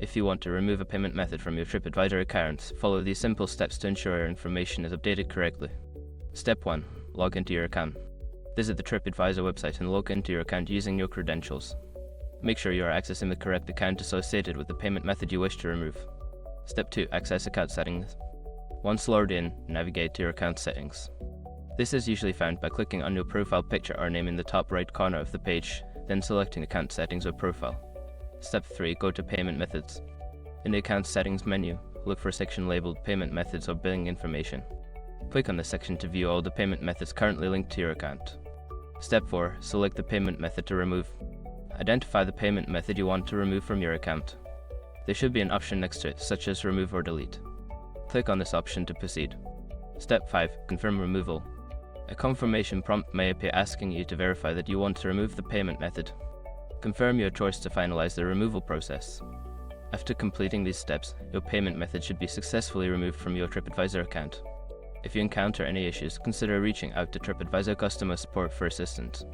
If you want to remove a payment method from your TripAdvisor account, follow these simple steps to ensure your information is updated correctly. Step 1. Log into your account. Visit the TripAdvisor website and log into your account using your credentials. Make sure you are accessing the correct account associated with the payment method you wish to remove. Step 2. Access account settings. Once logged in, navigate to your account settings. This is usually found by clicking on your profile picture or name in the top right corner of the page, then selecting Account Settings or Profile. Step 3. Go to Payment Methods. In the Account Settings menu, look for a section labeled Payment Methods or Billing Information. Click on this section to view all the payment methods currently linked to your account. Step 4. Select the payment method to remove. Identify the payment method you want to remove from your account. There should be an option next to it, such as Remove or Delete. Click on this option to proceed. Step 5. Confirm removal. A confirmation prompt may appear asking you to verify that you want to remove the payment method. Confirm your choice to finalize the removal process. After completing these steps, your payment method should be successfully removed from your TripAdvisor account. If you encounter any issues, consider reaching out to TripAdvisor customer support for assistance.